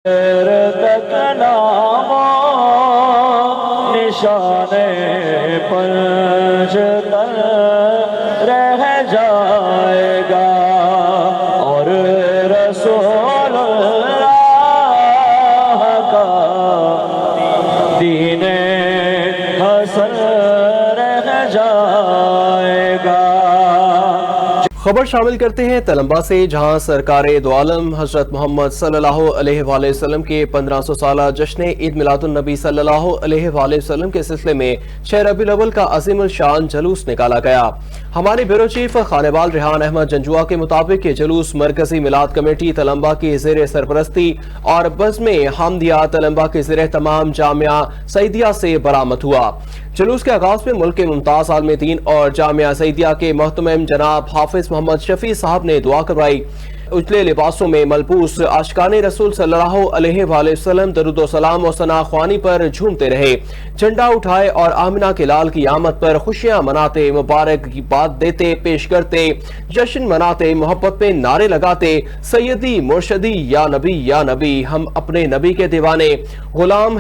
تک نام نشانے پنج تن رہ جائے گا اور رسول اللہ کا دین حسن رہ جائے گا۔ خبر شامل کرتے ہیں تلمبا سے، جہاں سرکار دو عالم حضرت محمد صلی اللہ علیہ وآلہ وسلم کے 1500 سالہ جشن عید میلاد النبی صلی اللہ علیہ وآلہ وسلم کے سلسلے میں 6 ربیع الاول کا عظیم الشان جلوس نکالا گیا۔ ہمارے بیورو چیف خانوال ریحان احمد جنجوا کے مطابق یہ جلوس مرکزی میلاد کمیٹی تلمبا کی زیر سرپرستی اور بزم حامدیہ تلمبا کے زیر تمام جامعہ سعیدیہ سے برآمد ہوا۔ جلوس کے آغاز میں ملک کے ممتاز عالم دین اور جامعہ سعیدیہ کے محتمم جناب حافظ محمد شفیع صاحب نے دعا کروائی۔ اجلے لباسوں میں ملبوس عاشقان رسول صلی اللہ علیہ وآلہ وسلم درود و سلام و ثنا خوانی پر جھومتے رہے، جھنڈا اٹھائے اور آمنہ کے لال کی آمد پر خوشیاں مناتے، مبارک کی بات دیتے، پیش کرتے، جشن مناتے، محبت میں نعرے لگاتے، سیدی مرشدی یا نبی، ہم اپنے نبی کے دیوانے، غلام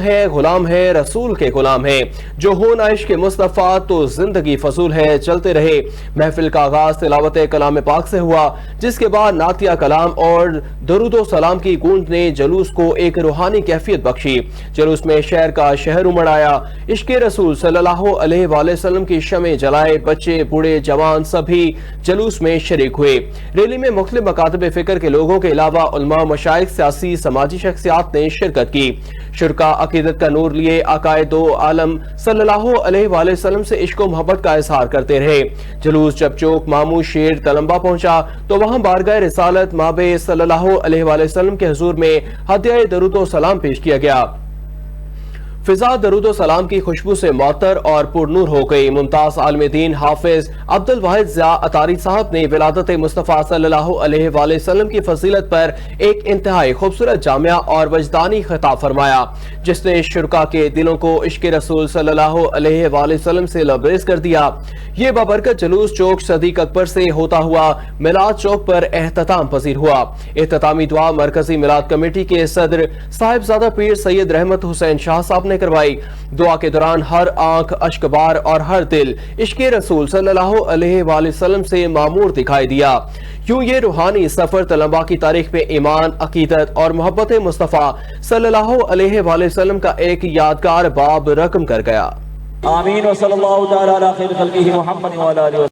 ہے رسول کے غلام ہے، جو ہو نہ عشق مصطفیٰ تو زندگی فضول ہے۔ چلتے رہے۔ محفل کا آغاز تلاوت کلام پاک سے ہوا، جس کے بعد نعتیہ کلام اور درود و سلام کی گونج نے جلوس کو ایک روحانی کیفیت بخشی۔ جلوس میں شہر کا شہر امڑ آیا، عشق رسول صلی اللہ علیہ وآلہ وسلم کی شمع جلائے، بچے بوڑھے جوان سبھی جلوس میں شریک ہوئے۔ ریلی میں مختلف مکاتب فکر کے لوگوں کے علاوہ علماء، مشائخ، سیاسی، سماجی شخصیات نے شرکت کی۔ شرکا عقیدت کا نور لیے عقائد دو عالم صلی اللہ علیہ وآلہ وسلم سے عشق و محبت کا اظہار کرتے رہے۔ جلوس جب چوک مامو شیر تلمبا پہنچا تو وہاں بارگاہ رسالت مابع صلی اللہ علیہ وآلہ وسلم کے حضور میں ہدیہ درود و سلام پیش کیا گیا۔ فضا درود و سلام کی خوشبو سے معطر اور پر نور ہو گئی۔ ممتاز عالم دین حافظ عبد الواحد ضیاء اطاری صاحب نے ولادت مصطفیٰ صلی اللہ علیہ وآلہ وسلم کی فضیلت پر ایک انتہائی خوبصورت جامعہ اور وجدانی خطاب فرمایا، جس نے شرکا کے دلوں کو عشق رسول صلی اللہ علیہ وآلہ وسلم سے لبریز کر دیا۔ یہ بابرکت جلوس چوک صدیق اکبر سے ہوتا ہوا میلاد چوک پر اختتام پذیر ہوا۔ اختتامی دعا مرکزی میلاد کمیٹی کے صدر صاحبزادہ پیر سید رحمت حسین شاہ صاحب نے کروائی۔ دعا کے دوران ہر آنکھ اشک بار اور ہر دل عشق رسول صلی اللہ علیہ وآلہ وسلم سے معمور دکھائی دیا۔ یوں یہ روحانی سفر تلمبا کی تاریخ میں ایمان، عقیدت اور محبت مصطفیٰ صلی اللہ علیہ وآلہ وسلم کا ایک یادگار باب رقم کر گیا۔ آمین و صلی اللہ تعالی علی خیر خلقہ محمد و علی آلہ